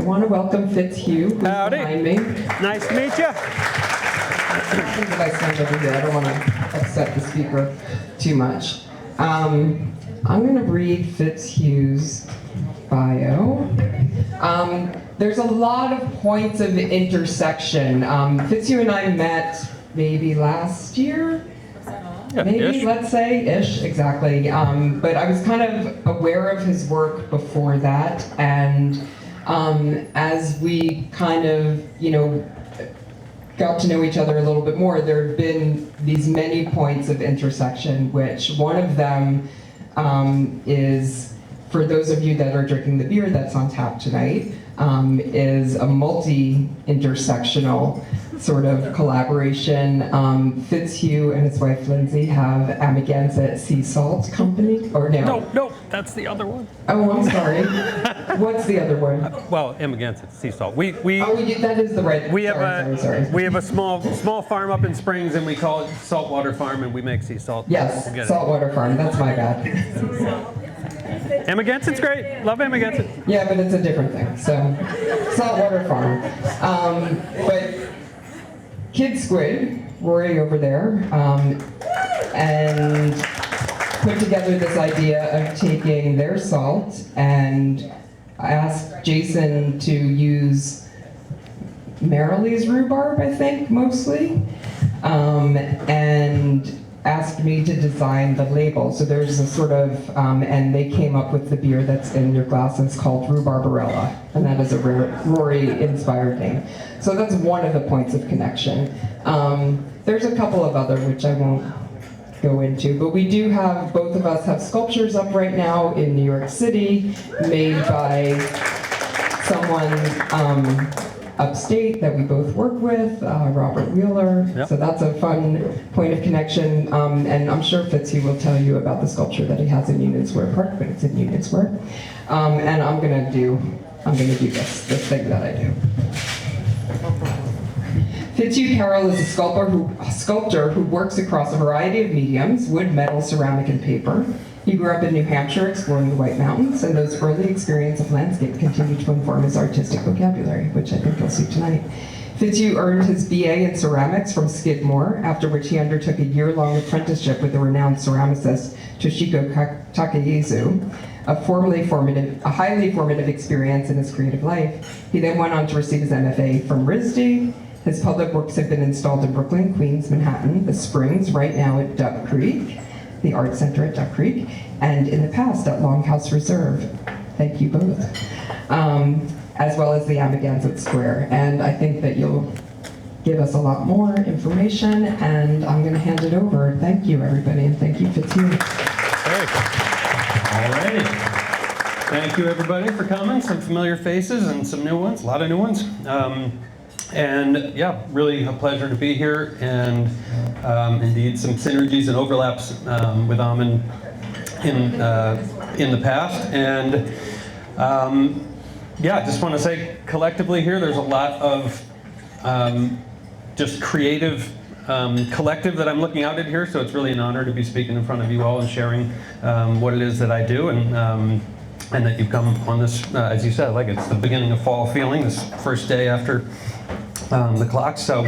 I want to welcome Fitzhugh, who's behind me. Nice to meet you. If I stand over here, I don't want to upset the speaker too much. I'm going to read Fitzhugh's bio. There's a lot of points of intersection. Fitzhugh and I met maybe last year? Yeah, maybe, ish. let's say, ish, exactly. But I was kind of aware of his work before that, and as we kind of, got to know each other a little bit more, there have been these many points of intersection, which one of them is, for those of you that are drinking the beer that's on tap tonight, is a multi-intersectional sort of collaboration. Fitzhugh and his wife Lindsay have Amagansett Sea Salt Company, or no? No, that's the other one. Oh, I'm sorry. What's the other one? Well, Amagansett Sea Salt. That is the right. We have sorry. We have a small farm up in Springs, and we call it Saltwater Farm, and we make sea salt. Yes, Saltwater Farm. That's my bad. Amaganssett's great. Love Amagansett. Yeah, but it's a different thing. So, Saltwater Farm. But Kid Squid, Rory over there, and put together this idea of taking their salt, and I asked Jason to use Marilee's rhubarb, I think, mostly, and asked me to design the label. So there's a sort of, and they came up with the beer that's in your glasses called Rhubarbarella, and that is a Rory-inspired name. So that's one of the points of connection. There's a couple of other, which I won't go into, but we do have, both of us have sculptures up right now in New York City, made by someone upstate that we both work with, Robert Wheeler. Yep. So that's a fun point of connection, and I'm sure Fitzhugh will tell you about the sculpture that he has in Union Square Park, but it's in Union Square. And I'm gonna do this thing that I do. Fitzhugh Karol is a sculptor who works across a variety of mediums: wood, metal, ceramic, and paper. He grew up in New Hampshire exploring the White Mountains, and those early experience of landscape continued to inform his artistic vocabulary, which I think you'll see tonight. Fitzhugh earned his BA in ceramics from Skidmore, after which he undertook a year-long apprenticeship with the renowned ceramicist Toshiko Takayasu, a highly formative experience in his creative life. He then went on to receive his MFA from RISD. His public works have been installed in Brooklyn, Queens, Manhattan, the Springs, right now at Duck Creek, the Art Center at Duck Creek, and in the past at Longhouse Reserve. Thank you both. As well as the Amagansett Square. And I think that you'll give us a lot more information, and I'm going to hand it over. Thank you, everybody, and thank you, Fitzhugh. Great. All righty. Thank you, everybody, for coming. Some familiar faces and some new ones, a lot of new ones. And yeah, really a pleasure to be here, and indeed some synergies and overlaps with Almond in the past. And yeah, just want to say collectively here, there's a lot of just creative collective that I'm looking out at here, so it's really an honor to be speaking in front of you all and sharing what it is that I do, and that you've come on this, as you said, like it's the beginning of fall feeling, this first day after the clock. So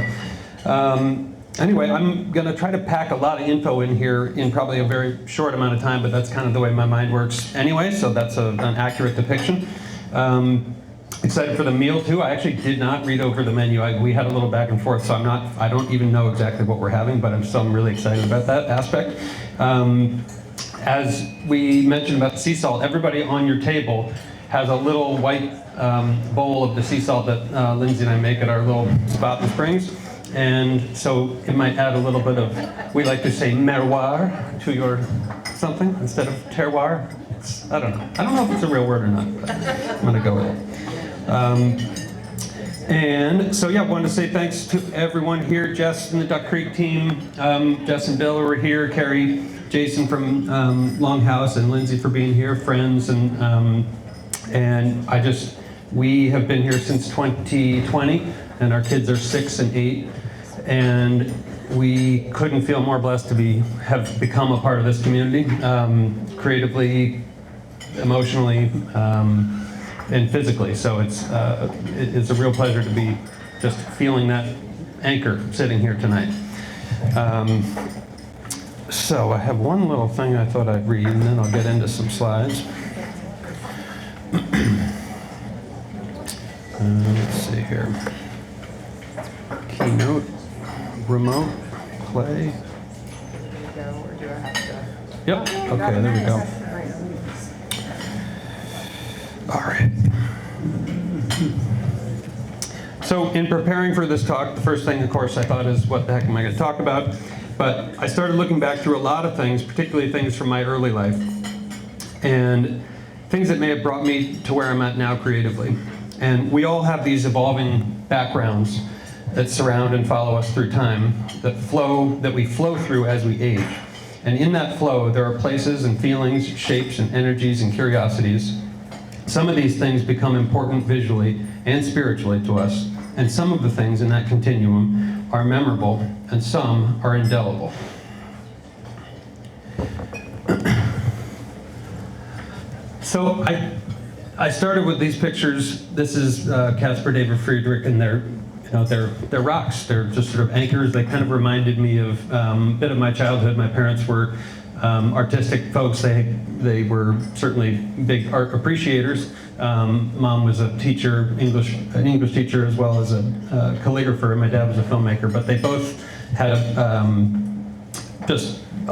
anyway, I'm going to try to pack a lot of info in here in probably a very short amount of time, but that's kind of the way my mind works anyway, so that's an accurate depiction. Excited for the meal too. I actually did not read over the menu. We had a little back and forth, so I don't even know exactly what we're having, but I'm really excited about that aspect. As we mentioned about the sea salt, everybody on your table has a little white bowl of the sea salt that Lindsay and I make at our little spot in Springs. And so it might add a little bit of, we like to say terroir to your something instead of terroir. I don't know if it's a real word or not, but I'm going to go with it. And so yeah, I wanted to say thanks to everyone here, Jess and the Duck Creek team, Jess and Bill who are here, Carrie, Jason from Longhouse, and Lindsay for being here, friends, and we have been here since 2020, and our kids are 6 and 8, and we couldn't feel more blessed to have become a part of this community, creatively, emotionally, and physically. So it's a real pleasure to be just feeling that anchor sitting here tonight. So I have one little thing I thought I'd read, and then I'll get into some slides. Let's see here. Keynote, remote, play. Or do I have to? Yep, okay, there we go. All right. So in preparing for this talk, the first thing, of course, I thought is, what the heck am I going to talk about? But I started looking back through a lot of things, particularly things from my early life, and things that may have brought me to where I'm at now creatively. And we all have these evolving backgrounds that surround and follow us through time, that we flow through as we age. And in that flow, there are places and feelings, shapes and energies and curiosities. Some of these things become important visually and spiritually to us, and some of the things in that continuum are memorable, and some are indelible. So I started with these pictures. This is Caspar David Friedrich, and they're rocks. They're just sort of anchors. They kind of reminded me of a bit of my childhood. My parents were artistic folks. They were certainly big art appreciators. Mom was a teacher, an English teacher, as well as a calligrapher, and my dad was a filmmaker. But they both had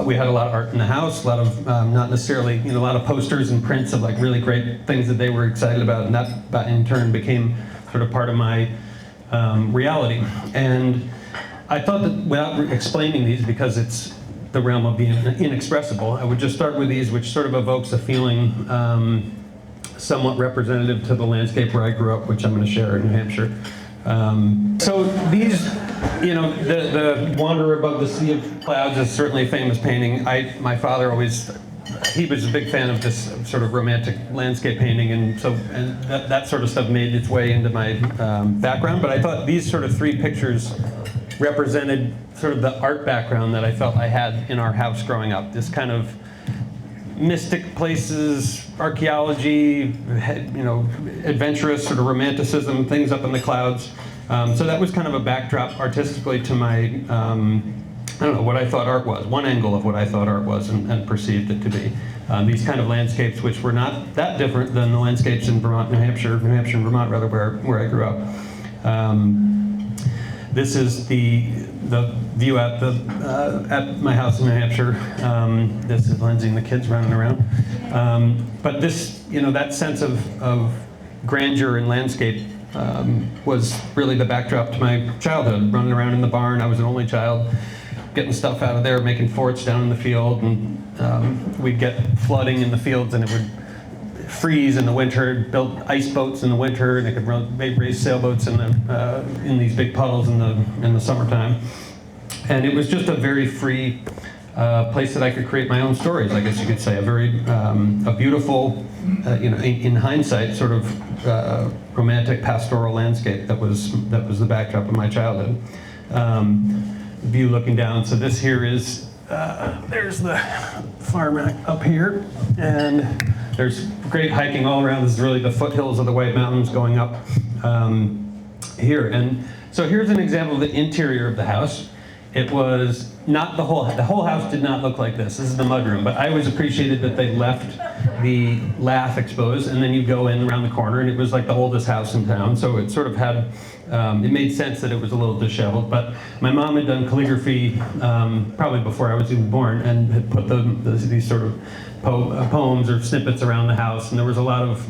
we had a lot of art in the house, a lot of not necessarily, a lot of posters and prints of like really great things that they were excited about, and that in turn became sort of part of my reality. And I thought that without explaining these, because it's the realm of the inexpressible, I would just start with these, which sort of evokes a feeling somewhat representative to the landscape where I grew up, which I'm going to share in New Hampshire. So these, the Wanderer Above the Sea of Clouds is certainly a famous painting. My father he was a big fan of this sort of romantic landscape painting, and that sort of stuff made its way into my background. But I thought these sort of three pictures represented sort of the art background that I felt I had in our house growing up. This kind of mystic places, archaeology, adventurous sort of romanticism, things up in the clouds. So that was kind of a backdrop artistically to my, what I thought art was, one angle of what I thought art was and perceived it to be. These kind of landscapes, which were not that different than the landscapes in Vermont, New Hampshire and Vermont, rather, where I grew up. This is the view at my house in New Hampshire. This is Lindsay and the kids running around. But this, that sense of grandeur and landscape was really the backdrop to my childhood. Running around in the barn, I was an only child, getting stuff out of there, making forts down in the field, and we'd get flooding in the fields, and it would freeze in the winter, build ice boats in the winter, and it could raise sailboats in these big puddles in the summertime. And it was just a very free place that I could create my own stories, I guess you could say. A beautiful, in hindsight, sort of romantic pastoral landscape that was the backdrop of my childhood. View looking down. So this here is there's the farm up here, and there's great hiking all around. This is really the foothills of the White Mountains going up here. And so here's an example of the interior of the house. It was not the whole house did not look like this. This is the mudroom, but I always appreciated that they left the lath exposed, and then you go in around the corner, and it was like the oldest house in town. So it sort of had, it made sense that it was a little disheveled. But my mom had done calligraphy probably before I was even born, and had put these sort of poems or snippets around the house, and there was a lot of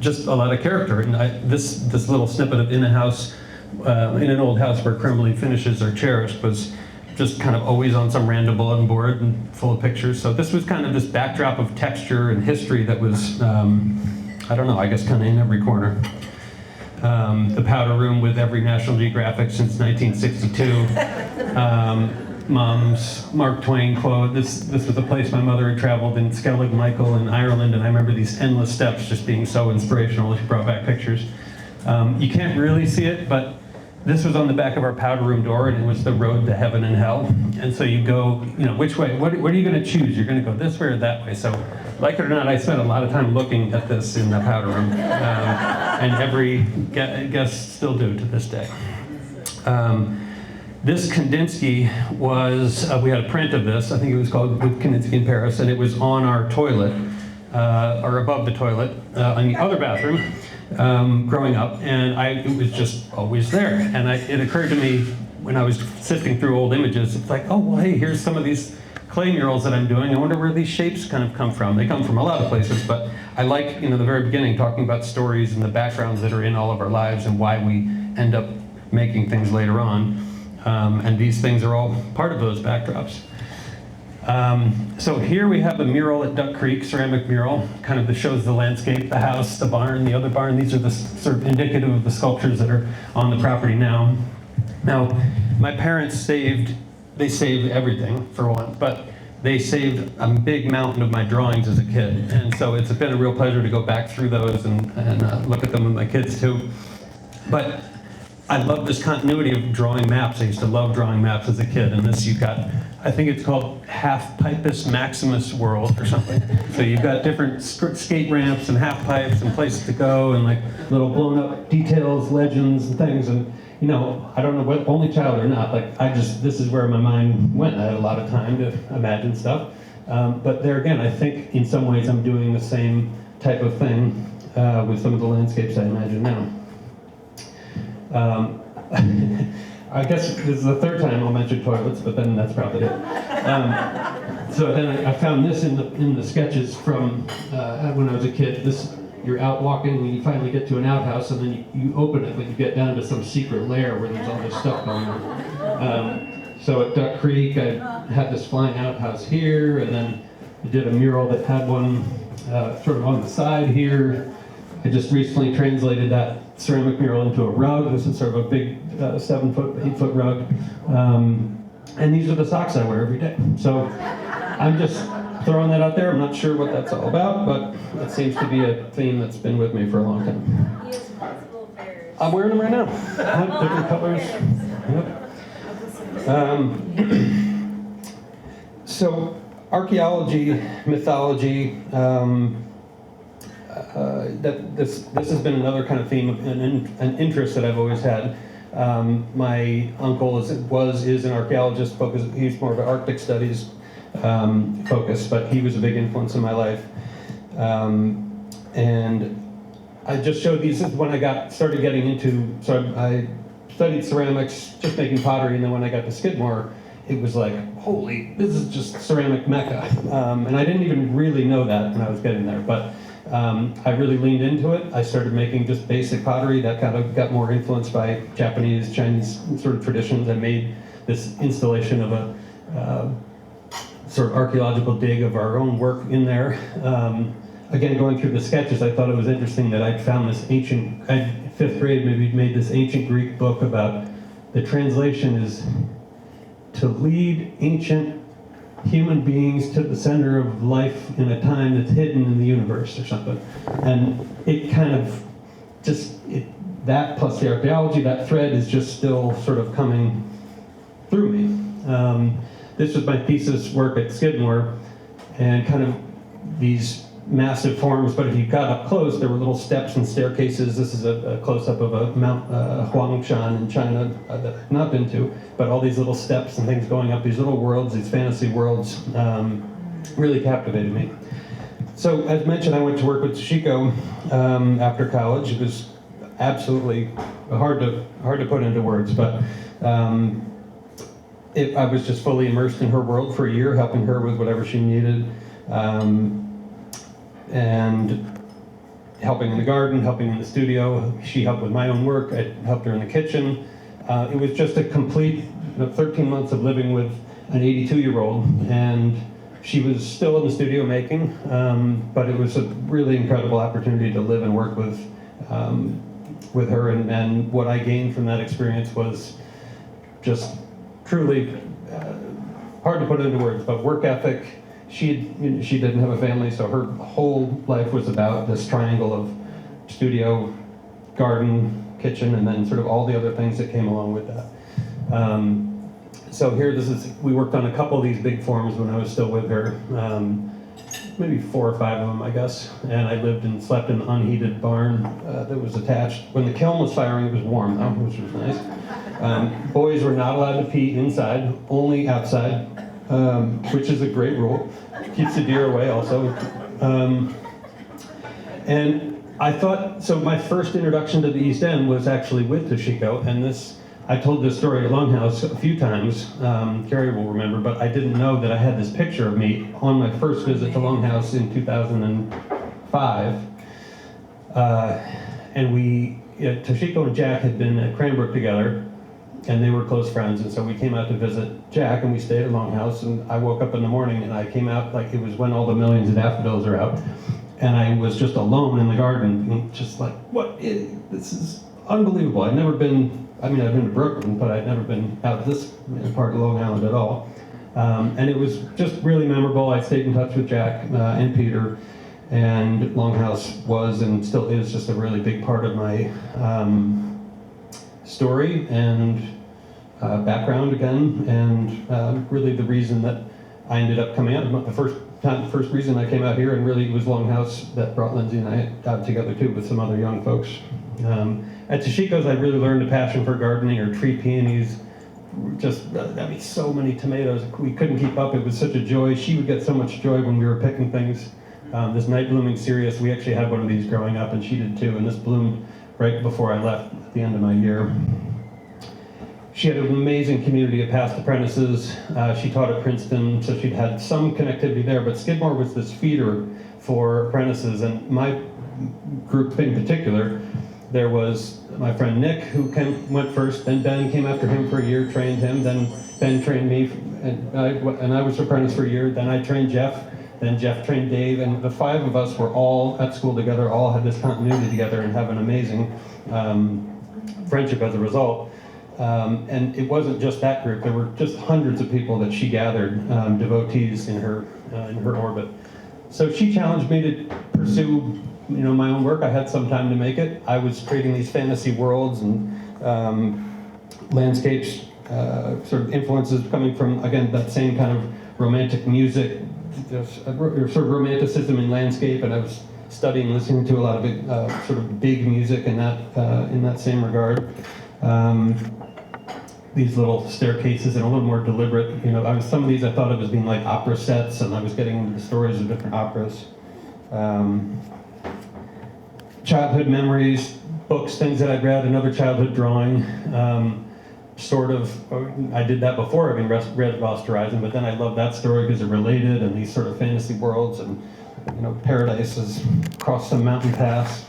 just a lot of character. And this little snippet of in a house. In an old house where crumbling finishes are cherished was just kind of always on some random bulletin board and full of pictures. So this was kind of this backdrop of texture and history that was, I don't know, I guess kind of in every corner. The powder room with every National Geographic since 1962. Mom's Mark Twain quote. This was a place my mother had traveled in Skellig Michael in Ireland, and I remember these endless steps just being so inspirational. She brought back pictures. You can't really see it, but this was on the back of our powder room door, and it was the road to heaven and hell. And so you go, which way? What are you going to choose? You're going to go this way or that way? So like it or not, I spent a lot of time looking at this in the powder room, and every guest still do to this day. This Kandinsky was, we had a print of this, I think it was called With Kandinsky in Paris, and it was on our toilet, or above the toilet, in the other bathroom, growing up, and it was just always there. And it occurred to me when I was sifting through old images, it's like, oh, well, hey, here's some of these clay murals that I'm doing. I wonder where these shapes kind of come from. They come from a lot of places, but I like, the very beginning, talking about stories and the backgrounds that are in all of our lives and why we end up making things later on. And these things are all part of those backdrops. So here we have a mural at Duck Creek, ceramic mural, kind of that shows the landscape, the house, the barn, the other barn. These are the sort of indicative of the sculptures that are on the property now. Now, my parents saved everything, for one, but they saved a big mountain of my drawings as a kid. And so it's been a real pleasure to go back through those and look at them with my kids too. But I love this continuity of drawing maps. I used to love drawing maps as a kid, and this you've got, I think it's called Half Pipus Maximus World or something. So you've got different skate ramps and half pipes and places to go and like little blown up details, legends and things. And I don't know what, only child or not, this is where my mind went. I had a lot of time to imagine stuff. But there again, I think in some ways I'm doing the same type of thing with some of the landscapes I imagine now. I guess this is the third time I'll mention toilets, but then that's probably it. So then I found this in the sketches from when I was a kid. You're out walking and you finally get to an outhouse, and then you open it, but you get down to some secret lair where there's all this stuff going on. So at Duck Creek, I had this flying outhouse here, and then I did a mural that had one sort of on the side here. I just recently translated that ceramic mural into a rug. This is sort of a big 7-foot, 8-foot rug. And these are the socks I wear every day. So I'm just throwing that out there. I'm not sure what that's all about, but it seems to be a theme that's been with me for a long time. He has possible bears. I'm wearing them right now. Different colors. Yep. So archaeology, mythology, this has been another kind of theme, an interest that I've always had. My uncle is an archaeologist, focused. He's more of an Arctic studies focus, but he was a big influence in my life. And I just showed these when I started getting into. So I studied ceramics, just making pottery, and then when I got to Skidmore, it was like, holy, this is just ceramic mecca. And I didn't even really know that when I was getting there, but. I really leaned into it. I started making just basic pottery that kind of got more influenced by Japanese, Chinese sort of traditions. I made this installation of a sort of archaeological dig of our own work in there. Again, going through the sketches, I thought it was interesting that I'd found this ancient, 5th grade maybe, made this ancient Greek book about the translation is to lead ancient human beings to the center of life in a time that's hidden in the universe or something. And it kind of that plus the archaeology, that thread is just still sort of coming through me. This was my thesis work at Skidmore, and kind of these massive forms, but if you got up close, there were little steps and staircases. This is a close-up of a Mount Huangshan in China that I've not been to, but all these little steps and things going up, these little worlds, these fantasy worlds, really captivated me. So, as mentioned, I went to work with Toshiko after college. It was absolutely hard to put into words, but I was just fully immersed in her world for a year, helping her with whatever she needed. And helping in the garden, helping in the studio. She helped with my own work. I helped her in the kitchen. It was just a complete 13 months of living with an 82-year-old, and she was still in the studio making, but it was a really incredible opportunity to live and work with her, and what I gained from that experience was just truly hard to put into words, but work ethic. She didn't have a family, so her whole life was about this triangle of studio, garden, kitchen, and then sort of all the other things that came along with that. So here, we worked on a couple of these big forms when I was still with her. maybe 4 or 5 of them, I guess. And I lived and slept in an unheated barn that was attached. When the kiln was firing, it was warm, though, which was nice. Boys were not allowed to pee inside, only outside, which is a great rule. Keeps the deer away, also. And I thought, so my first introduction to the East End was actually with Toshiko, and I told this story at Longhouse a few times, Carrie will remember, but I didn't know that I had this picture of me on my first visit to Longhouse in 2005. And Toshiko and Jack had been at Cranbrook together, and they were close friends, and so we came out to visit Jack, and we stayed at Longhouse, and I woke up in the morning, and I came out like it was when all the millions of daffodils are out, and I was just alone in the garden, and just like, this is unbelievable. I've been to Brooklyn, but I'd never been out this part of Long Island at all. And it was just really memorable. I stayed in touch with Jack and Peter, and Longhouse was and still is just a really big part of my story and background again, and really the reason that I ended up coming out. The first reason I came out here, and really it was Longhouse that brought Lindsay and I out together too with some other young folks. At Toshiko's, I really learned a passion for gardening, or tree peonies. So many tomatoes. We couldn't keep up. It was such a joy. She would get so much joy when we were picking things. This night blooming cereus, we actually had one of these growing up, and she did too. And this bloomed right before I left at the end of my year. She had an amazing community of past apprentices. She taught at Princeton, so she'd had some connectivity there. But Skidmore was this feeder for apprentices, and my group in particular. There was my friend Nick, who went first, then Ben came after him for a year, trained him, then Ben trained me, and I was apprentice for a year, then I trained Jeff, then Jeff trained Dave, and the 5 of us were all at school together, all had this continuity together, and have an amazing friendship as a result. And it wasn't just that group, there were just hundreds of people that she gathered, devotees in her orbit. So she challenged me to pursue my own work. I had some time to make it. I was creating these fantasy worlds and landscapes, sort of influences coming from, again, that same kind of romantic music, sort of romanticism in landscape, and I was studying, listening to a lot of sort of big music in that same regard. These little staircases and a little more deliberate, some of these I thought of as being like opera sets, and I was getting into the stories of different operas. Childhood memories, books, things that I'd read, another childhood drawing. I did that before having read Lost Horizon, but then I loved that story because it related, and these sort of fantasy worlds, and paradise is across some mountain pass.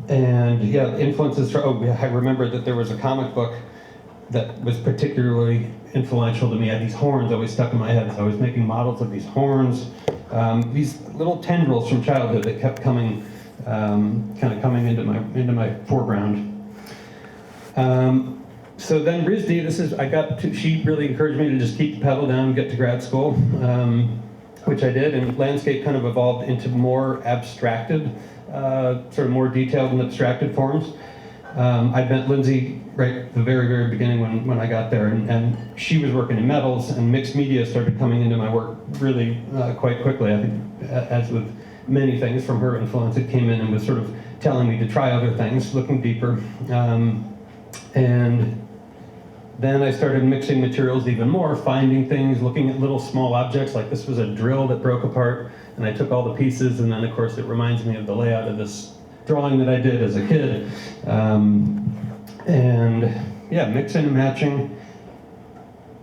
Influences. I remember that there was a comic book that was particularly influential to me. I had these horns always stuck in my head, so I was making models of these horns. These little tendrils from childhood that kept coming into my foreground. So then RISD, she really encouraged me to just keep the pedal down and get to grad school, which I did, and landscape kind of evolved into more abstracted, sort of more detailed and abstracted forms. I met Lindsay right at the very, very beginning when I got there, and she was working in metals, and mixed media started coming into my work really quite quickly. I think, as with many things from her influence, it came in and was sort of telling me to try other things, looking deeper. And then I started mixing materials even more, finding things, looking at little small objects, like this was a drill that broke apart, and I took all the pieces, and then of course it reminds me of the layout of this drawing that I did as a kid. Mixing and matching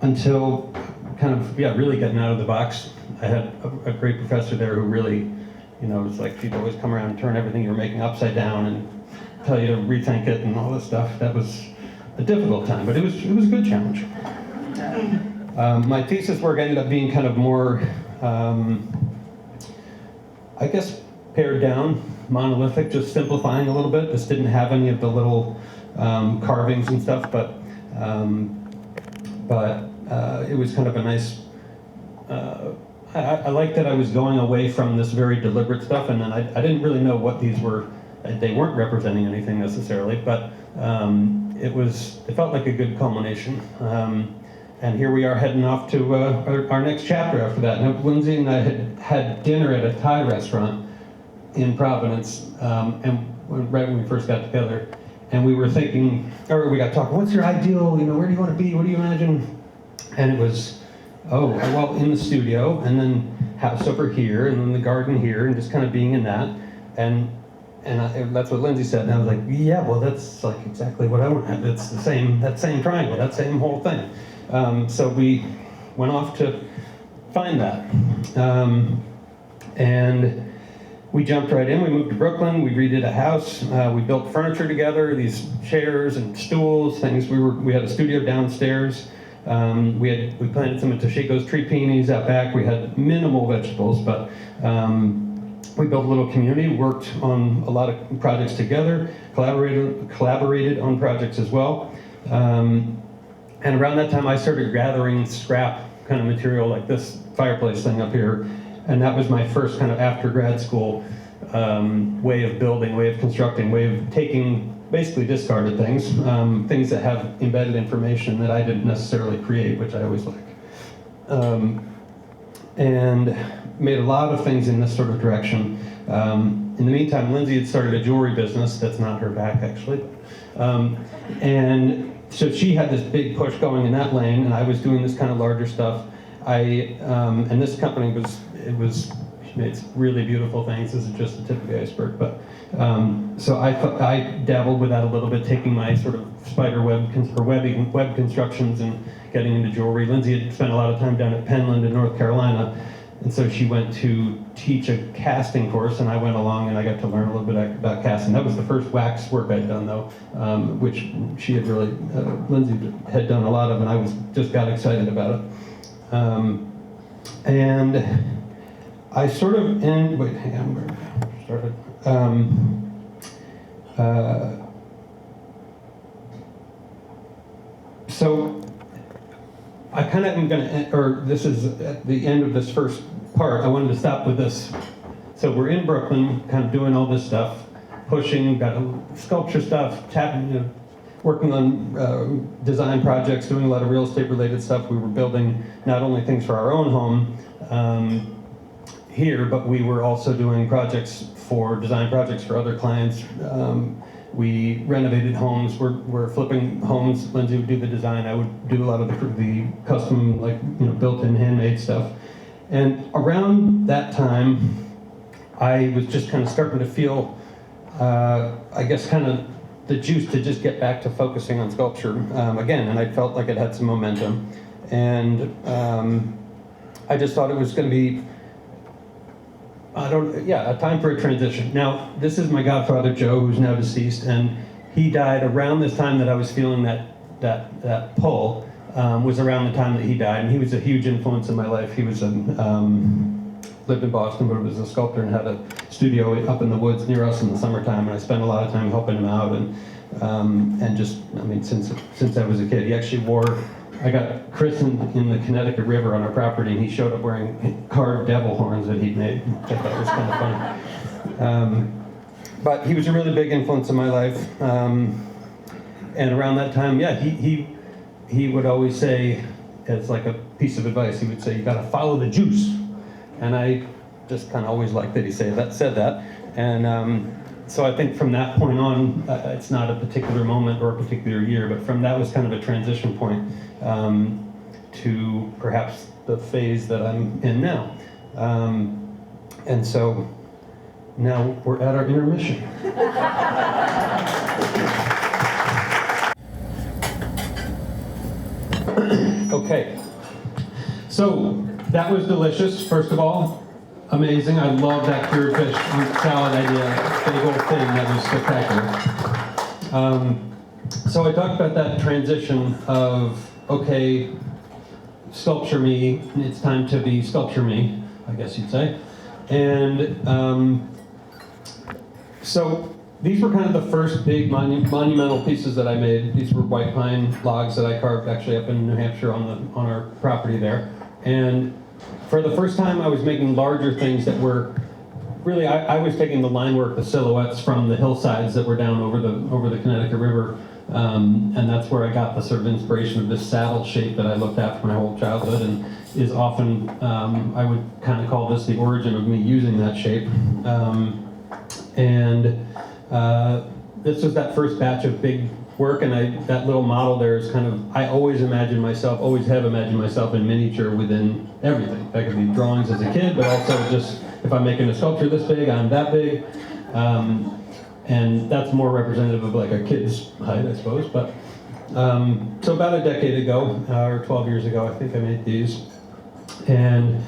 until really getting out of the box. I had a great professor there who really, was like, she'd always come around and turn everything you were making upside down and tell you to rethink it and all this stuff. That was a difficult time, but it was a good challenge. My thesis work ended up being kind of more, pared down, monolithic, just simplifying a little bit. This didn't have any of the little carvings and stuff, but it was kind of a nice. I liked that I was going away from this very deliberate stuff, and then I didn't really know what these were. They weren't representing anything necessarily, but it felt like a good culmination. And here we are heading off to our next chapter after that. Now, Lindsay and I had dinner at a Thai restaurant in Providence, right when we first got together. And we were thinking, or we got talking, what's your ideal, where do you want to be? What do you imagine? And it was, in the studio, and then house over here, and then the garden here, and just kind of being in that. And that's what Lindsay said, and I was like, yeah, well, that's like exactly what I want. It's that same triangle, that same whole thing. So we went off to find that. And we jumped right in. We moved to Brooklyn. We redid a house. We built furniture together, these chairs and stools, things. We had a studio downstairs. We planted some of Toshiko's tree peonies out back. We had minimal vegetables, but we built a little community, worked on a lot of projects together, collaborated on projects as well. And around that time, I started gathering scrap kind of material like this fireplace thing up here. And that was my first kind of after grad school way of building, way of constructing, way of taking basically discarded things, things that have embedded information that I didn't necessarily create, which I always like. And made a lot of things in this sort of direction. In the meantime, Lindsay had started a jewelry business. That's not her back, actually. And so she had this big push going in that lane, and I was doing this kind of larger stuff. And this company she made really beautiful things. This is just the tip of the iceberg. But so I dabbled with that a little bit, taking my sort of spider web web constructions and getting into jewelry. Lindsay had spent a lot of time down at Penland in North Carolina, and so she went to teach a casting course, and I went along and I got to learn a little bit about casting. That was the first wax work I'd done, though, which she had really, Lindsay had done a lot of, and I got excited about it. And I sort of wait, hang on, where I started. So I kind of am going to, or this is at the end of this first part, I wanted to stop with this. So we're in Brooklyn, kind of doing all this stuff, pushing, got sculpture stuff, tapping, working on design projects, doing a lot of real estate related stuff. We were building not only things for our own home here, but we were also doing design projects for other clients. We renovated homes. We're flipping homes. Lindsay would do the design. I would do a lot of the custom, built-in handmade stuff. And around that time, I was just kind of starting to feel, I guess, kind of the juice to just get back to focusing on sculpture again. And I felt like it had some momentum. And I just thought it was going to be, a time for a transition. Now, this is my godfather, Joe, who's now deceased, and he died around this time that I was feeling that pull, was around the time that he died, and he was a huge influence in my life. He was lived in Boston, but was a sculptor and had a studio up in the woods near us in the summertime, and I spent a lot of time helping him out, and just, since I was a kid, he actually I got christened in the Connecticut River on our property, and he showed up wearing carved devil horns that he'd made, which I thought was kind of funny. But he was a really big influence in my life. And around that time, he would always say, as like a piece of advice, he would say, you gotta follow the juice. And I just kind of always liked that he said that. And so I think from that point on, it's not a particular moment or a particular year, but that was kind of a transition point to perhaps the phase that I'm in now. And so now we're at our intermission. Okay, so that was delicious, first of all. Amazing. I love that cured fish salad idea. Big old thing. That was spectacular. So I talked about that transition of, okay, sculpture me, it's time to be sculpture me, I guess you'd say. And so these were kind of the first big monumental pieces that I made. These were white pine logs that I carved actually up in New Hampshire on our property there. And for the first time, I was making larger things that were really, I was taking the line work, the silhouettes from the hillsides that were down over the Connecticut River, And that's where I got the sort of inspiration of this saddle shape that I looked at for my whole childhood, and is often, I would kind of call this the origin of me using that shape. This was that first batch of big work, and that little model there is kind of, I always have imagined myself in miniature within everything. That could be drawings as a kid, but also just, if I'm making a sculpture this big, I'm that big. And that's more representative of like a kid's height, I suppose. But so about a decade ago, or 12 years ago, I think I made these. And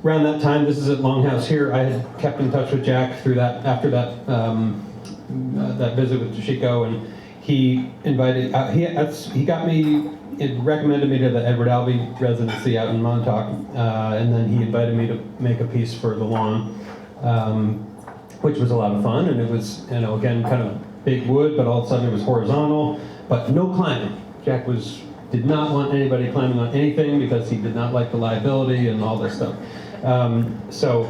around that time, this is at Longhouse here, I had kept in touch with Jack through that, after that, that visit with Toshiko, and he invited, he got me, it recommended me to the Edward Albee residency out in Montauk, and then he invited me to make a piece for the lawn, which was a lot of fun, and it was, you know, again, kind of big wood, but all of a sudden it was horizontal, but no climbing. Jack did not want anybody climbing on anything because he did not like the liability and all this stuff. So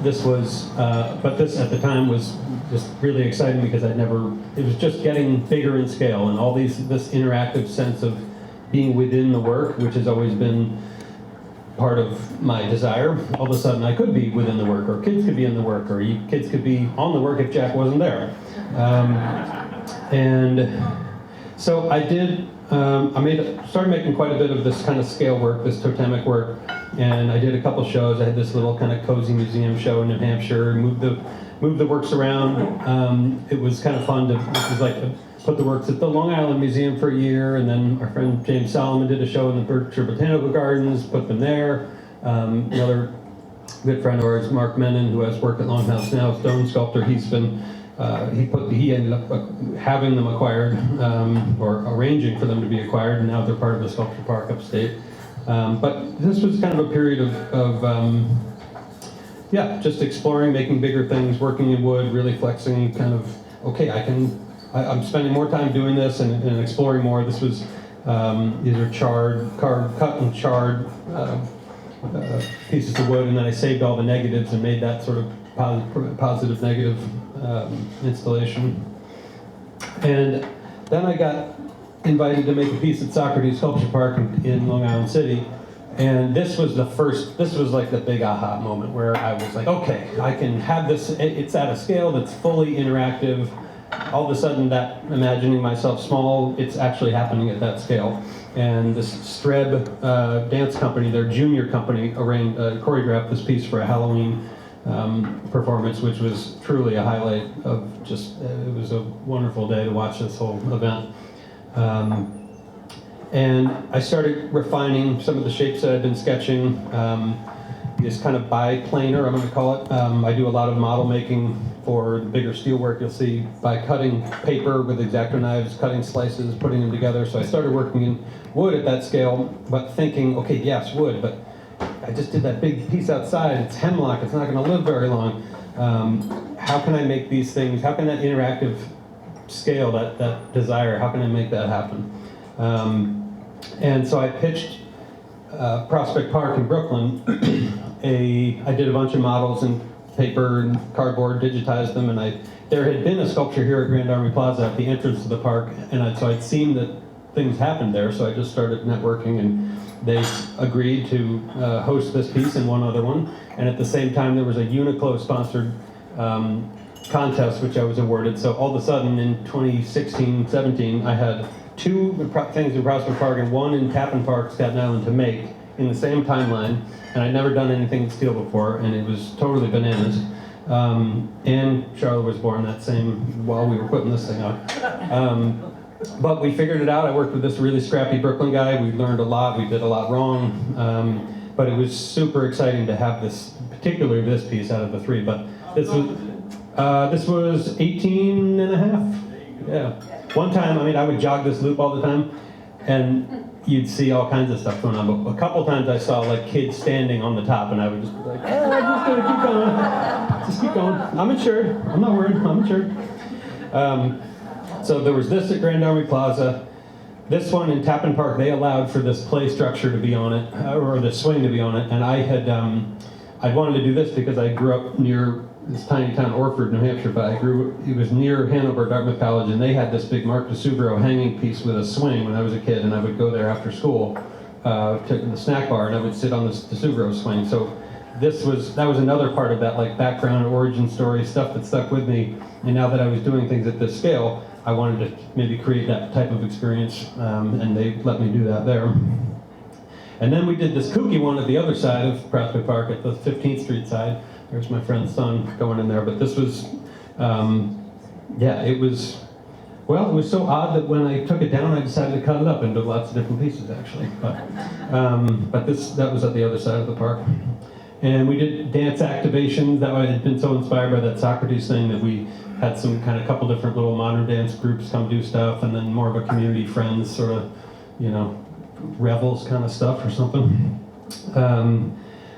this was, but this at the time was just really exciting because it was just getting bigger in scale, and all this interactive sense of being within the work, which has always been part of my desire. All of a sudden I could be within the work, or kids could be in the work, or kids could be on the work if Jack wasn't there. And so I did, started making quite a bit of this kind of scale work, this totemic work, and I did a couple shows. I had this little kind of cozy museum show in New Hampshire, moved the works around. It was kind of fun put the works at the Long Island Museum for a year, and then our friend James Solomon did a show in the Berkshire Botanical Gardens, put them there. Another good friend of ours, Mark Menon, who has worked at Longhouse now, stone sculptor, he ended up having them acquired, or arranging for them to be acquired, and now they're part of the sculpture park upstate. But this was kind of a period of just exploring, making bigger things, working in wood, really flexing, kind of, okay, I'm spending more time doing this and exploring more. This was, these are cut and charred pieces of wood, and then I saved all the negatives and made that sort of positive negative installation. And then I got invited to make a piece at Socrates Sculpture Park in Long Island City. And this was like the big aha moment where I was like, okay, I can have this, it's at a scale that's fully interactive. All of a sudden, that imagining myself small, it's actually happening at that scale. And this Streb dance company, their junior company, choreographed this piece for a Halloween performance, which was truly a highlight of just, it was a wonderful day to watch this whole event. And I started refining some of the shapes that I've been sketching. This kind of biplanar, I'm going to call it. I do a lot of model making for the bigger steel work. You'll see by cutting paper with X-Acto knives, cutting slices, putting them together. So I started working in wood at that scale, but thinking, okay, yes, wood, but I just did that big piece outside. It's hemlock. It's not going to live very long. How can I make these things? How can that interactive scale, that desire, how can I make that happen? And so I pitched Prospect Park in Brooklyn. I did a bunch of models in paper and cardboard, digitized them, and there had been a sculpture here at Grand Army Plaza at the entrance to the park, and so I'd seen that things happened there, so I just started networking, and they agreed to host this piece and one other one. And at the same time, there was a Uniqlo-sponsored contest, which I was awarded. So all of a sudden, in 2016-17, I had two things in Prospect Park and one in Tappan Park, Staten Island, to make in the same timeline. And I'd never done anything in steel before, and it was totally bananas. And Charlotte was born while we were putting this thing out. But we figured it out. I worked with this really scrappy Brooklyn guy. We learned a lot. We did a lot wrong. But it was super exciting to have this, particularly this piece out of the three. But this was 18 and a half. Yeah. One time, I would jog this loop all the time, and you'd see all kinds of stuff going on. But a couple times I saw like kids standing on the top, and I would just be like, oh, I'm just gonna keep going. Just keep going. I'm insured. I'm not worried. I'm insured. So there was this at Grand Army Plaza. This one in Tappan Park, they allowed for this play structure to be on it, or the swing to be on it. And I'd wanted to do this because I grew up near this tiny town, Orford, New Hampshire, but it was near Hanover, Dartmouth College, and they had this big Mark DeSubro hanging piece with a swing when I was a kid, and I would go there after school to the snack bar, and I would sit on this DeSubro swing. So that was another part of that like background origin story stuff that stuck with me. And now that I was doing things at this scale, I wanted to maybe create that type of experience, and they let me do that there. And then we did this kooky one at the other side of Prospect Park at the 15th Street side. There's my friend's son going in there, but this was, it was so odd that when I took it down, I decided to cut it up into lots of different pieces, actually. But that was at the other side of the park. And we did dance activations. That way, I had been so inspired by that Socrates thing that we had some kind of couple different little modern dance groups come do stuff, and then more of a community friends sort of, revels kind of stuff or something.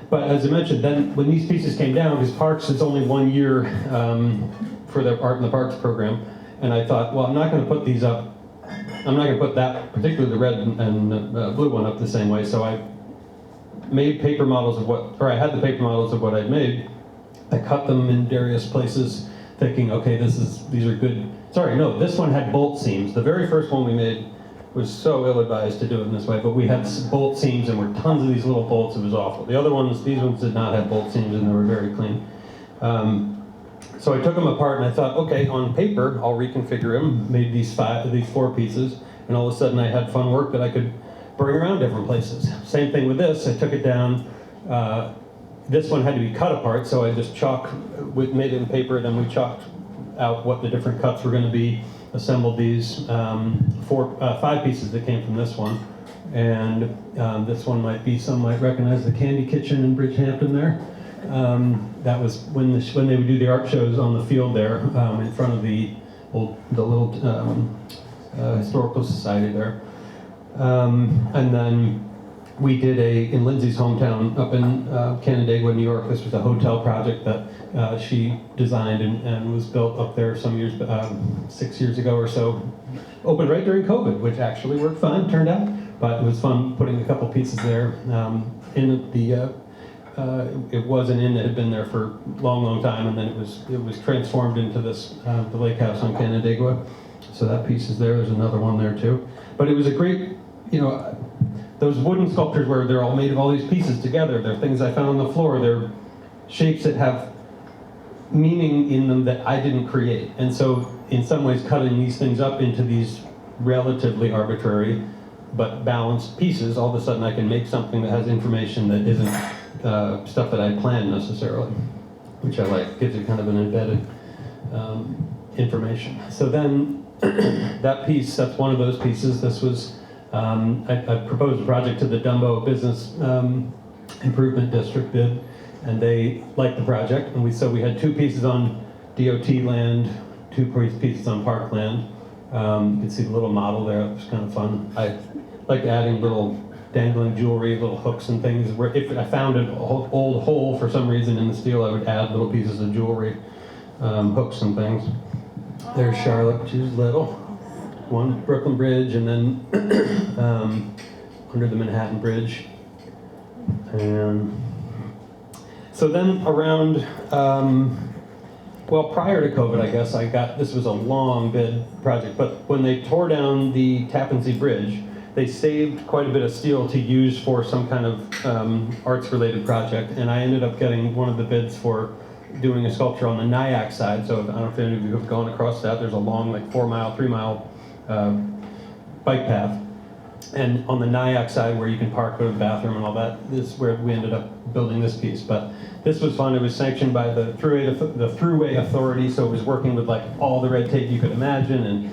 But as I mentioned, then when these pieces came down, because Parks is only 1 year for the Art in the Parks program, and I thought, well, I'm not going to put these up. I'm not going to put that, particularly the red and blue one, up the same way. So I made paper models I had the paper models of what I'd made. I cut them in various places, thinking, okay, these are good. Sorry, no, this one had bolt seams. The very first one we made was so ill-advised to do it in this way, but we had bolt seams and were tons of these little bolts. It was awful. These ones did not have bolt seams, and they were very clean. So I took them apart and I thought, okay, on paper, I'll reconfigure them, made these 4 pieces, and all of a sudden I had fun work that I could bring around different places. Same thing with this. I took it down. This one had to be cut apart, so I just made it in paper, then we chalked out what the different cuts were going to be, assembled these 5 pieces that came from this one. And this one some might recognize the Candy Kitchen in Bridgehampton there. That was when they would do the art shows on the field there in front of the little historical society there. And then we did in Lindsay's hometown up in Canandaigua, New York. This was a hotel project that she designed and was built up there some years, 6 years ago or so. Opened right during COVID, which actually worked fine, turned out. But it was fun putting a couple pieces there. It was an inn that had been there for a long, long time, and then it was transformed into this the lake house on Canandaigua. So that piece is there. There's another one there too. But it was a great, those wooden sculptures where they're all made of all these pieces together. They're things I found on the floor. They're shapes that have meaning in them that I didn't create. And so in some ways cutting these things up into these relatively arbitrary but balanced pieces, all of a sudden I can make something that has information that isn't stuff that I planned necessarily, which I like. Gives it kind of an embedded information. So then that piece, that's one of those pieces. This was, I proposed a project to the Dumbo Business Improvement District bid, and they liked the project. And so we had 2 pieces on DOT land, 2 pieces on park land. You can see the little model there. It was kind of fun. I liked adding little dangling jewelry, little hooks and things. Where if I found an old hole for some reason in the steel, I would add little pieces of jewelry, hooks and things. There's Charlotte. She's little. One Brooklyn Bridge, and then under the Manhattan Bridge. And so then around, prior to COVID, I guess, this was a long bid project, but when they tore down the Tappan Zee Bridge, they saved quite a bit of steel to use for some kind of arts-related project, and I ended up getting one of the bids for doing a sculpture on the Nyack side. So I don't know if any of you have gone across that. There's a long, 4-mile, 3-mile bike path. And on the Nyack side, where you can park, go to the bathroom and all that, this is where we ended up building this piece. But this was fun. It was sanctioned by the Thruway Authority, so it was working with all the red tape you could imagine. And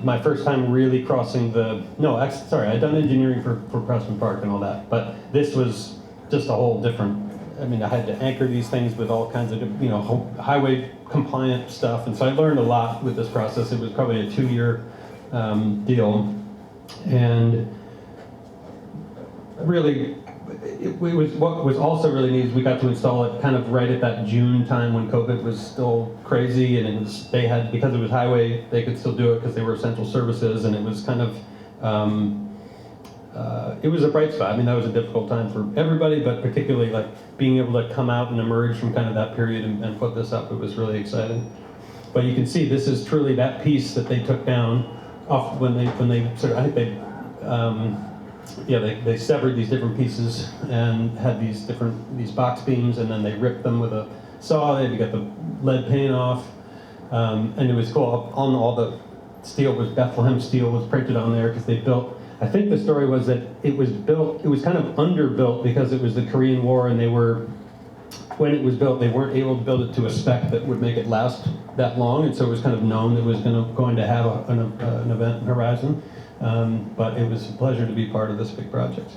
my first time really crossing I'd done engineering for Prospect Park and all that, but this was just a whole different. I had to anchor these things with all kinds of, highway compliant stuff, and so I learned a lot with this process. It was probably a 2-year deal, and really, it was what was also really neat is we got to install it kind of right at that June time when COVID was still crazy, and because it was highway, they could still do it because they were essential services, and it was kind of it was a bright spot. I mean, that was a difficult time for everybody, but particularly like being able to come out and emerge from kind of that period and put this up, it was really exciting. But you can see this is truly that piece that they took down off when they sort of, I think they severed these different pieces and had these box beams, and then they ripped them with a saw. They had to get the lead paint off, and it was cool. On all the steel was Bethlehem steel was printed on there because they built. I think the story was that it was kind of underbuilt because it was the Korean War, and when it was built, they weren't able to build it to a spec that would make it last that long, and so it was kind of known it was going to have an event horizon. But it was a pleasure to be part of this big project.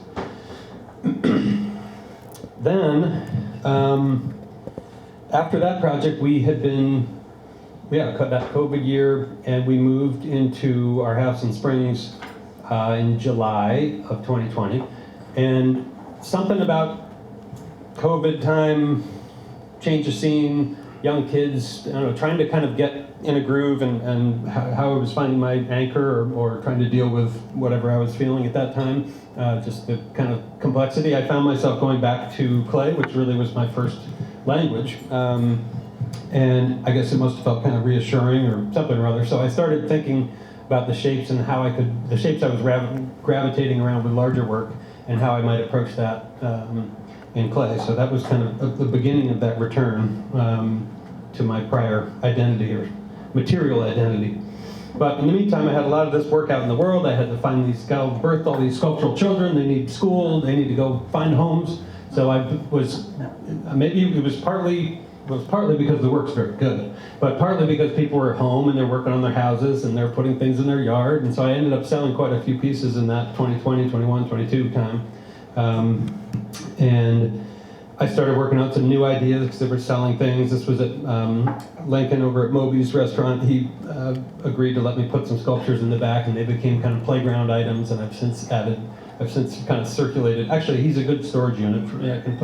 Then, after that project, we had been, that COVID year, and we moved into our house in Springs in July of 2020. And something about COVID time, change of scene, young kids, I don't know, trying to kind of get in a groove and how I was finding my anchor or trying to deal with whatever I was feeling at that time, just the kind of complexity. I found myself going back to clay, which really was my first language. And I guess it must have felt kind of reassuring or something or other. So I started thinking about the shapes and how the shapes I was gravitating around with larger work and how I might approach that in clay. So that was kind of the beginning of that return to my prior identity or material identity. But in the meantime, I had a lot of this work out in the world. I had to birth all these sculptural children. They need school. They need to go find homes. So maybe it was partly because the work's very good, but partly because people were at home and they're working on their houses and they're putting things in their yard. And so I ended up selling quite a few pieces in that 2020, 21, 22 time. And I started working out some new ideas because they were selling things. This was at Lincoln over at Moby's restaurant. He agreed to let me put some sculptures in the back, and they became kind of playground items, and I've since kind of circulated. Actually, he's a good storage unit for me. I can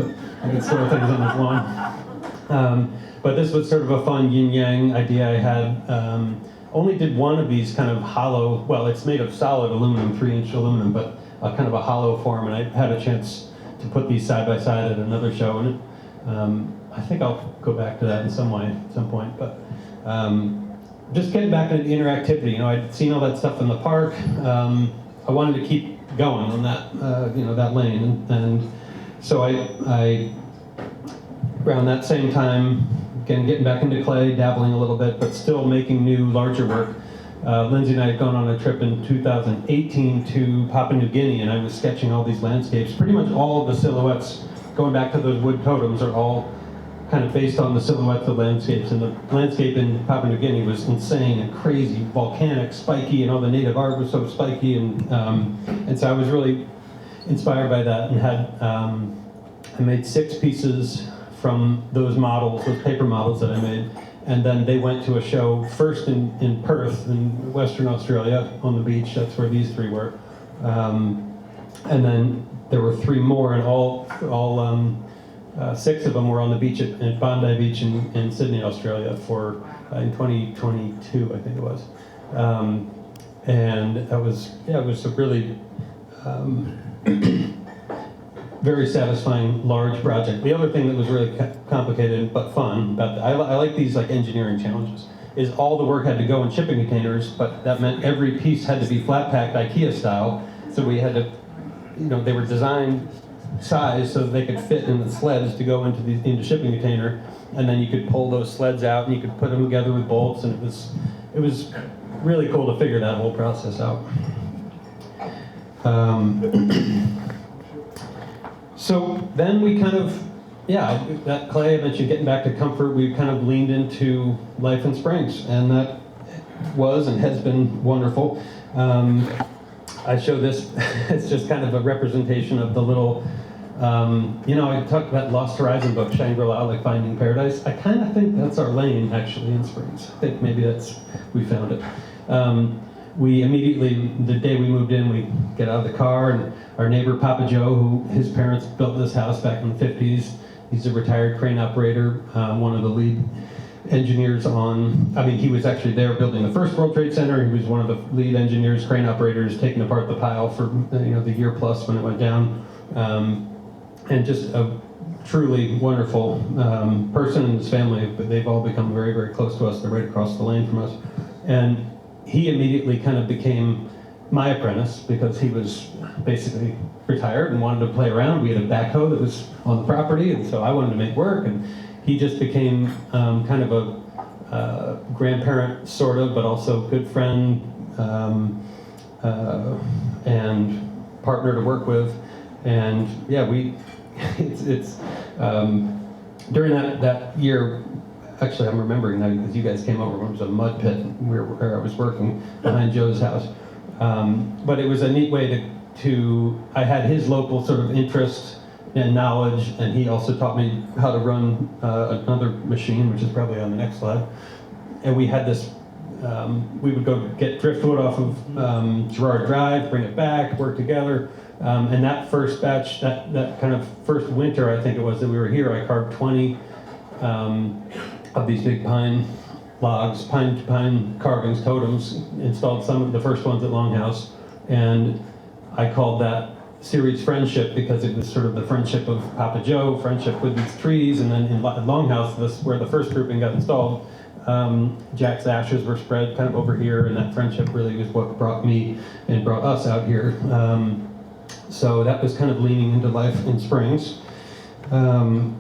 store things on his lawn. But this was sort of a fun yin-yang idea I had. Only did one of these kind of hollow, well, it's made of solid aluminum, 3-inch aluminum, but kind of a hollow form, and I had a chance to put these side by side at another show, and I think I'll go back to that in some way at some point. But just getting back into the interactivity, I'd seen all that stuff in the park. I wanted to keep going on that, that lane, and so I around that same time, again getting back into clay, dabbling a little bit, but still making new, larger work. Lindsay and I had gone on a trip in 2018 to Papua New Guinea, and I was sketching all these landscapes. Pretty much all of the silhouettes, going back to those wood totems, are all kind of based on the silhouettes of landscapes. And the landscape in Papua New Guinea was insane and crazy, volcanic, spiky, and all the native art was so spiky. And so I was really inspired by that, and had I made 6 pieces from those models, those paper models that I made. And then they went to a show first in Perth, in Western Australia, on the beach. That's where these 3 were. And then there were 3 more, and all 6 of them were on the beach at Bondi Beach in Sydney, Australia, in 2022, I think it was. And it was a really very satisfying, large project. The other thing that was really complicated but fun about I like these like engineering challenges, is all the work had to go in shipping containers, but that meant every piece had to be flat packed IKEA style. So we had to, they were designed size so that they could fit in the sleds to go into shipping container, and then you could pull those sleds out and you could put them together with bolts, and it was really cool to figure that whole process out. So then we kind of, that clay, I mentioned getting back to comfort, we kind of leaned into life in Springs, and that was and has been wonderful. I show this, it's just kind of a representation of the little, I talked about Lost Horizon book, Shangri-La, like Finding Paradise. I kind of think that's our lane, actually, in Springs. I think maybe we found it. We immediately, the day we moved in, we get out of the car, and our neighbor, Papa Joe, who his parents built this house back in the 50s, he's a retired crane operator, one of the lead engineers on, I mean, he was actually there building the first World Trade Center. He was one of the lead engineers, crane operators, taking apart the pile for the year plus when it went down. And just a truly wonderful person and his family. They've all become very, very close to us. They're right across the lane from us. And he immediately kind of became my apprentice because he was basically retired and wanted to play around. We had a backhoe that was on the property, and so I wanted to make work. And he just became kind of a grandparent, sort of, but also good friend and partner to work with. And yeah, it's during that year, actually I'm remembering now because you guys came over when it was a mud pit where I was working behind Joe's house. But it was a neat way to I had his local sort of interest and knowledge, and he also taught me how to run another machine, which is probably on the next slide. And we had this, we would go get driftwood off of Girard Drive, bring it back, work together. And that first batch, that kind of first winter, I think it was, that we were here, I carved 20 of these big pine logs, pine carvings, totems, installed some of the first ones at Longhouse. And I called that series Friendship because it was sort of the friendship of Papa Joe, friendship with these trees, and then in Longhouse, where the first grouping got installed, Jack's ashes were spread kind of over here, and that friendship really was what brought me and brought us out here. So that was kind of leaning into life in Springs. And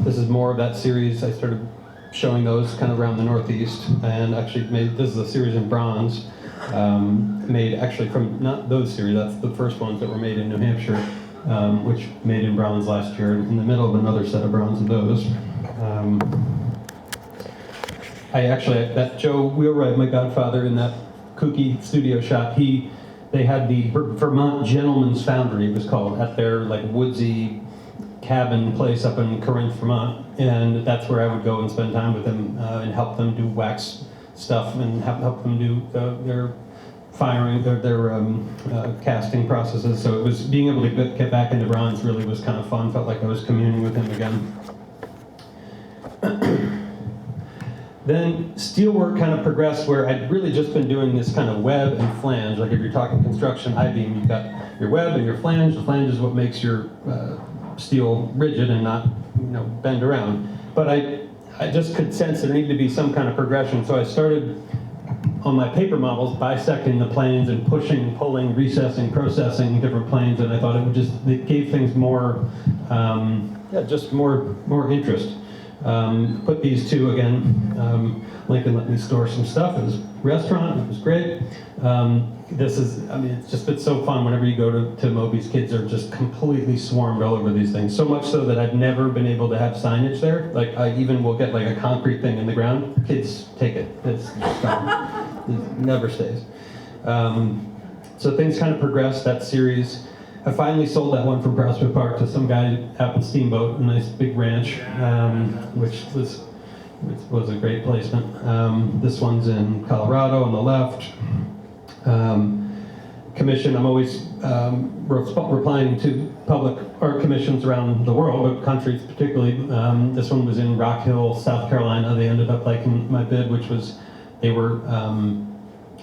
this is more of that series. I started showing those kind of around the Northeast, and actually this is a series in bronze, made actually from, not those series, that's the first ones that were made in New Hampshire, which made in bronze last year, in the middle of another set of bronze of those. That Joe Wheelwright, my godfather, in that kooky studio shop, they had the Vermont Gentleman's Foundry, it was called, at their like woodsy cabin place up in Corinth, Vermont, and that's where I would go and spend time with him and help them do wax stuff and help them do their firing, their casting processes. So it was being able to get back into bronze really was kind of fun. Felt like I was communing with him again. Then steelwork kind of progressed where I'd really just been doing this kind of web and flange. Like if you're talking construction I-beam, you've got your web and your flange. The flange is what makes your steel rigid and not, bend around. But I just could sense there needed to be some kind of progression. So I started on my paper models bisecting the planes and pushing, pulling, recessing, processing different planes. And I thought it gave things more, just more interest. Put these two again. Lincoln let me store some stuff. It was a restaurant. It was great. It's just been so fun whenever you go to Moby's. Kids are just completely swarmed all over these things. So much so that I've never been able to have signage there. Like I even will get like a concrete thing in the ground. Kids take it. It's gone. It never stays. So things kind of progressed, that series. I finally sold that one from Prospect Park to some guy out in Steamboat, a nice big ranch, which was a great placement. This one's in Colorado on the left. Commission, I'm always replying to public art commissions around the world, but countries particularly. This one was in Rock Hill, South Carolina. They ended up liking my bid, which was, they were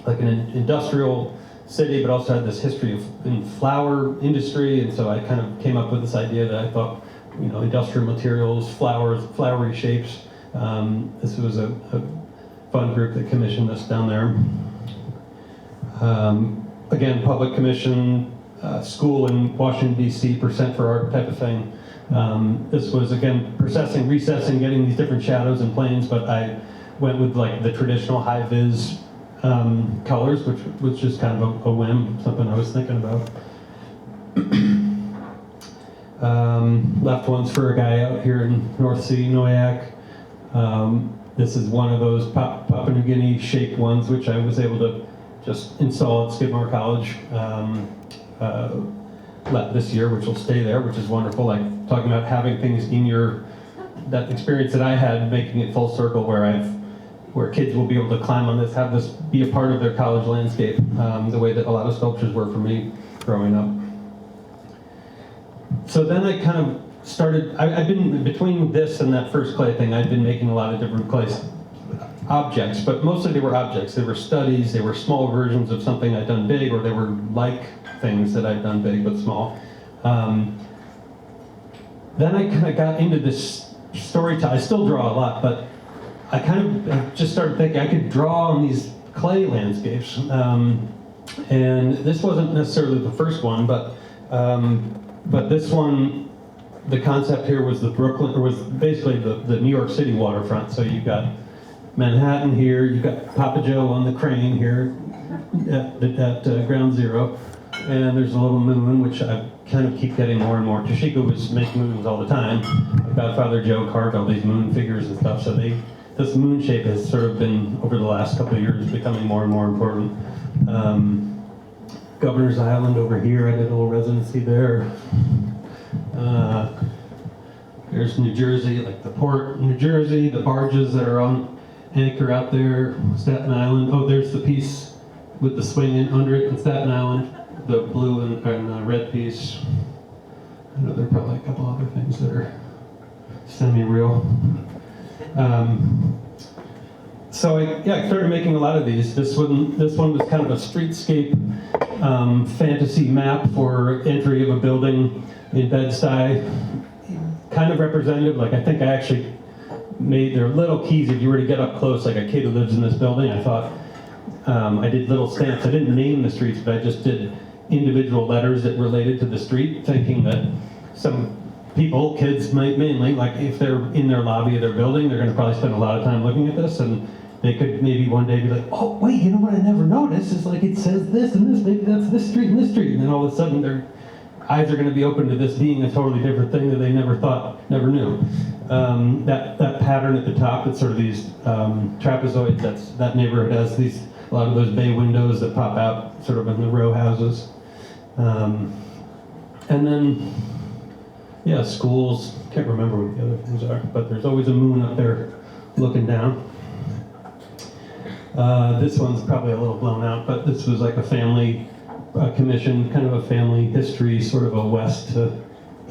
like an industrial city, but also had this history in flower industry, and so I kind of came up with this idea that I thought, industrial materials, flowers, flowery shapes. This was a fun group that commissioned this down there. Again, public commission, school in Washington, D.C., percent for art type of thing. This was, again, processing, recessing, getting these different shadows and planes, but I went with like the traditional high-vis colors, which was just kind of a whim, something I was thinking about. Left one's for a guy out here in North Sea, Noyak. This is one of those Papua New Guinea shaped ones, which I was able to just install at Skidmore College this year, which will stay there, which is wonderful. Like talking about having things in that experience that I had, making it full circle where kids will be able to climb on this, have this be a part of their college landscape, the way that a lot of sculptures were for me growing up. So then I kind of I've been, between this and that first clay thing, I've been making a lot of different clay objects, but mostly they were objects. They were studies, they were small versions of something I'd done big, or they were like things that I'd done big but small. Then I kind of got into this storytelling. I still draw a lot, but I kind of just started thinking I could draw on these clay landscapes. And this wasn't necessarily the first one, but this one, the concept here was was basically the New York City waterfront. So you've got Manhattan here, you've got Papa Joe on the crane here at Ground Zero, and there's a little moon, which I kind of keep getting more and more. Toshiko was making moons all the time. My godfather Joe carved all these moon figures and stuff, so this moon shape has sort of been, over the last couple of years, becoming more and more important. Governor's Island over here, I did a little residency there. There's New Jersey, like the port, New Jersey, the barges that are on anchor out there, Staten Island. Oh, there's the piece with the swing in under it in Staten Island, the blue and red piece. I know there are probably a couple other things that are semi-real. So I started making a lot of these. This one was kind of a streetscape fantasy map for entry of a building in Bed-Stuy. Kind of representative, like I think I actually made their little keys if you were to get up close, like a kid who lives in this building. I thought I did little stamps. I didn't name the streets, but I just did individual letters that related to the street, thinking that some people, kids mainly, like if they're in their lobby of their building, they're going to probably spend a lot of time looking at this, and they could maybe one day be like, oh wait, you know what I never noticed is like it says this and this, maybe that's this street and this street, and then all of a sudden their eyes are going to be open to this being a totally different thing that they never knew. That pattern at the top, it's sort of these trapezoids. That neighborhood has a lot of those bay windows that pop out sort of in the row houses, and then schools. Can't remember what the other things are, but there's always a moon up there looking down. This one's probably a little blown out, but this was like a family commission, kind of a family history, sort of a west to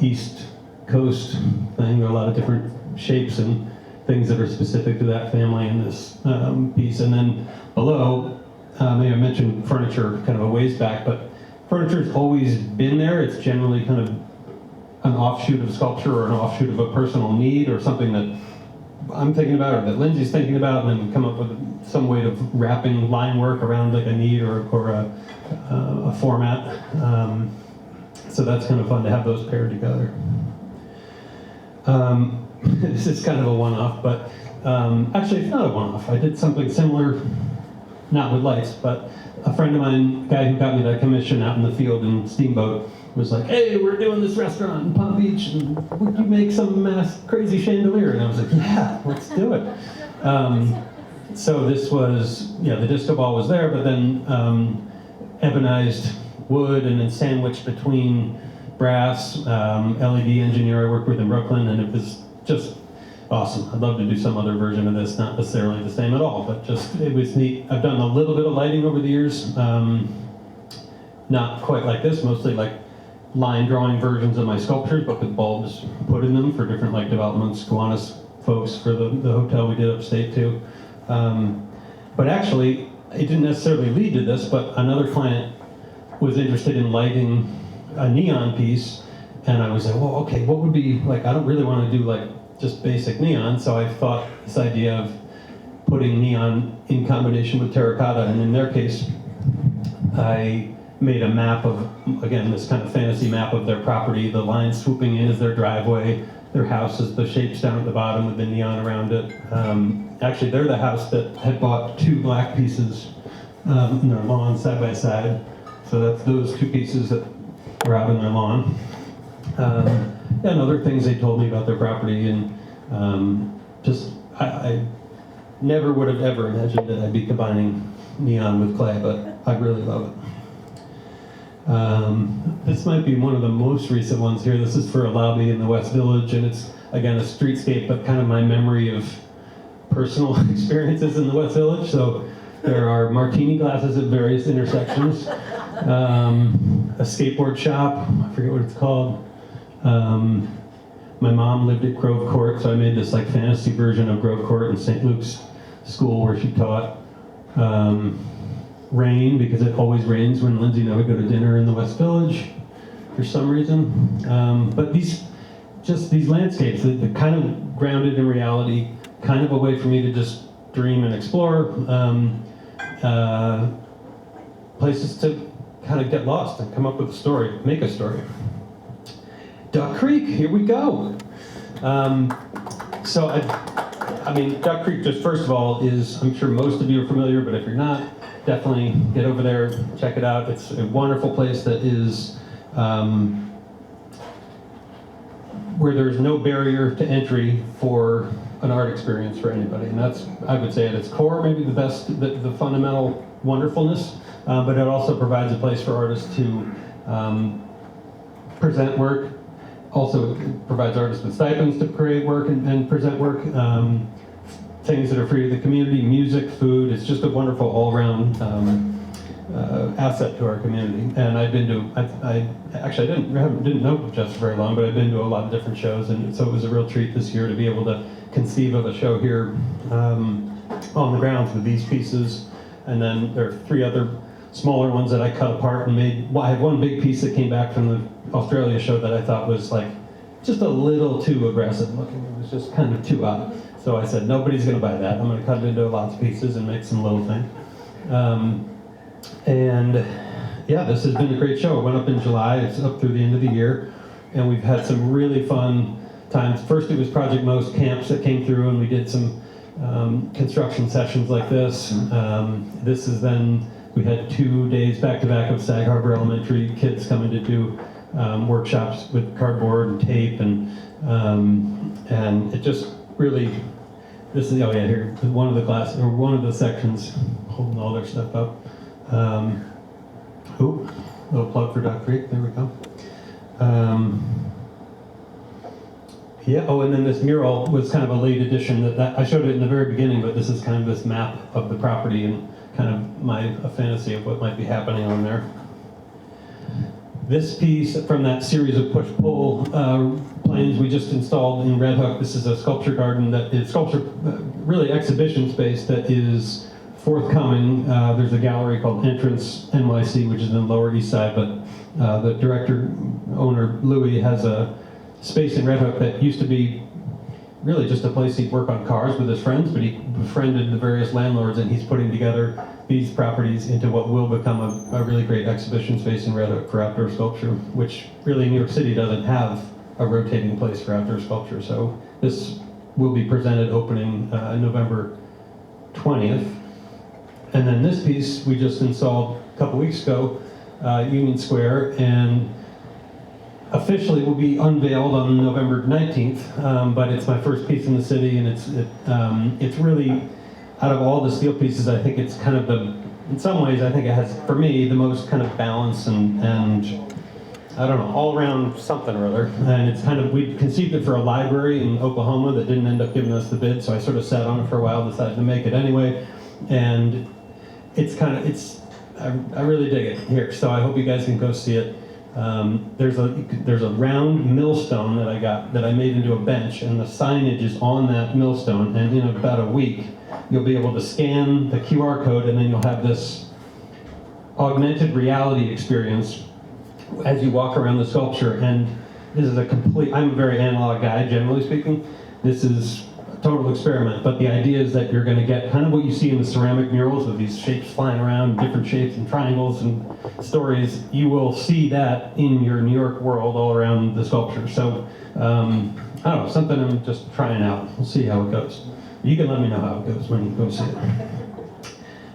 east coast thing. There are a lot of different shapes and things that are specific to that family in this piece. And then below, maybe I mentioned furniture kind of a ways back, but furniture's always been there. It's generally kind of an offshoot of sculpture or an offshoot of a personal need or something that I'm thinking about or that Lindsay's thinking about, and then we come up with some way of wrapping line work around like a need or a format. So that's kind of fun to have those paired together. This is kind of a one-off, but actually it's not a one-off. I did something similar, not with lights, but a friend of mine, the guy who got me that commission out in the field in Steamboat, was like, hey, we're doing this restaurant in Palm Beach, and would you make some crazy chandelier? And I was like, yeah, let's do it. So this was, the disco ball was there, but then ebonized wood and then sandwiched between brass, LED engineer I worked with in Brooklyn, and it was just awesome. I'd love to do some other version of this, not necessarily the same at all, but just, it was neat. I've done a little bit of lighting over the years, not quite like this, mostly like line drawing versions of my sculptures, but with bulbs put in them for different like developments, Kiwanis folks for the hotel we did upstate too. But actually, it didn't necessarily lead to this, but another client was interested in lighting a neon piece, and I was like, well, okay, what would be, like, I don't really want to do like just basic neon, so I thought this idea of putting neon in combination with terracotta, and in their case, I made a map of, again, this kind of fantasy map of their property, the line swooping in is their driveway, their house is the shapes down at the bottom with the neon around it. Actually, they're the house that had bought two black pieces in their lawn side by side. So that's those two pieces that were out in their lawn. And other things they told me about their property, and I never would have ever imagined that I'd be combining neon with clay, but I really love it. This might be one of the most recent ones here. This is for a lobby in the West Village, and it's, again, a streetscape, but kind of my memory of personal experiences in the West Village. So there are martini glasses at various intersections, a skateboard shop, I forget what it's called, My mom lived at Grove Court, so I made this like fantasy version of Grove Court in St. Luke's school where she taught. Rain, because it always rains when Lindsay and I would go to dinner in the West Village for some reason. But these landscapes, they're kind of grounded in reality, kind of a way for me to just dream and explore, places to kind of get lost and come up with a story, make a story. Duck Creek, here we go. So I mean, Duck Creek, just first of all, is, I'm sure most of you are familiar, but if you're not, definitely get over there, check it out. It's a wonderful place that is where there's no barrier to entry for an art experience for anybody. And that's, I would say, at its core, maybe the fundamental wonderfulness, but it also provides a place for artists to present work. Also, it provides artists with stipends to create work and present work. Things that are free to the community, music, food. It's just a wonderful all-around asset to our community. And I've been to, I didn't know Jess for very long, but I've been to a lot of different shows, and so it was a real treat this year to be able to conceive of a show here on the grounds with these pieces. And then there are 3 other smaller ones that I cut apart and made. Well, I had one big piece that came back from the Australia show that I thought was like just a little too aggressive looking. It was just kind of too odd. So I said, nobody's going to buy that. I'm going to cut it into lots of pieces and make some little thing. And yeah, this has been a great show. It went up in July. It's up through the end of the year. And we've had some really fun times. First, it was Project Most camps that came through, and we did some construction sessions like this. This is then, we had 2 days back-to-back of Sag Harbor Elementary kids coming to do workshops with cardboard and tape. And it just really, this is, oh yeah, here, one of the sections holding all their stuff up. Little plug for Duck Creek, there we go. Yeah, oh, and then this mural was kind of a late addition that I showed it in the very beginning, but this is kind of this map of the property and kind of a fantasy of what might be happening on there. This piece from that series of push-pull planes we just installed in Red Hook. This is a sculpture garden that is really exhibition space that is forthcoming. There's a gallery called Entrance NYC, which is in the Lower East Side, but the director, owner Louis, has a space in Red Hook that used to be really just a place he'd work on cars with his friends, but he befriended the various landlords, and he's putting together these properties into what will become a really great exhibition space in Red Hook for outdoor sculpture, which really New York City doesn't have a rotating place for outdoor sculpture. So this will be presented opening November 20th. And then this piece we just installed a couple weeks ago, Union Square, and officially will be unveiled on November 19th, but it's my first piece in the city, and it's really, out of all the steel pieces, I think it's kind of in some ways, I think it has, for me, the most kind of balance and I don't know, all around something or other. And it's kind of, we conceived it for a library in Oklahoma that didn't end up giving us the bid, so I sort of sat on it for a while, decided to make it anyway, and it's kind of, I really dig it here, so I hope you guys can go see it. There's a round millstone that I made into a bench, and the signage is on that millstone, and in about a week you'll be able to scan the QR code, and then you'll have this augmented reality experience as you walk around the sculpture. And this is I'm a very analog guy, generally speaking. This is a total experiment, but the idea is that you're going to get kind of what you see in the ceramic murals with these shapes flying around, different shapes and triangles and stories. You will see that in your New York world all around the sculpture. So, I don't know, something I'm just trying out. We'll see how it goes. You can let me know how it goes when you go see it.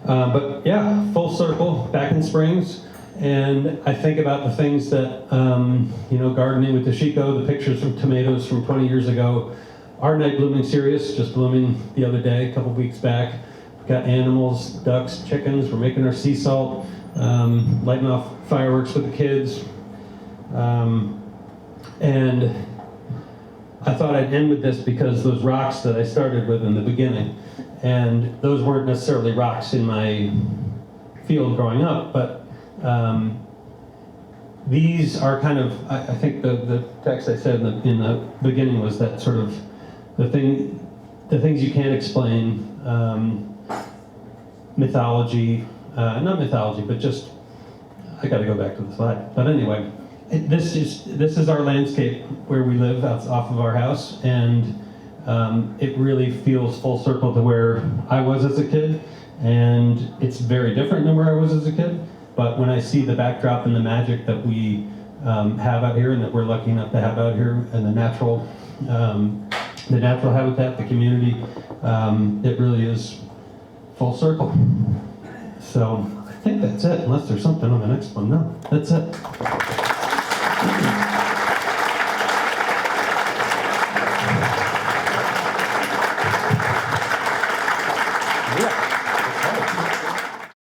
But yeah, full circle, back in Springs. And I think about the things that, gardening with Toshiko, the pictures from tomatoes from 20 years ago. Our night blooming cereus, just blooming the other day, a couple weeks back. We've got animals, ducks, chickens. We're making our sea salt, lighting off fireworks with the kids. And I thought I'd end with this because those rocks that I started with in the beginning, and those weren't necessarily rocks in my field growing up, but these are kind of, I think the text I said in the beginning was that sort of the things you can't explain, mythology, not mythology, but just, I got to go back to the slide. But anyway, this is our landscape where we live off of our house, and it really feels full circle to where I was as a kid, and it's very different than where I was as a kid. But when I see the backdrop and the magic that we have out here, and that we're lucky enough to have out here, and the natural habitat, the community, it really is full circle. So I think that's it, unless there's something on the next one. No, that's it.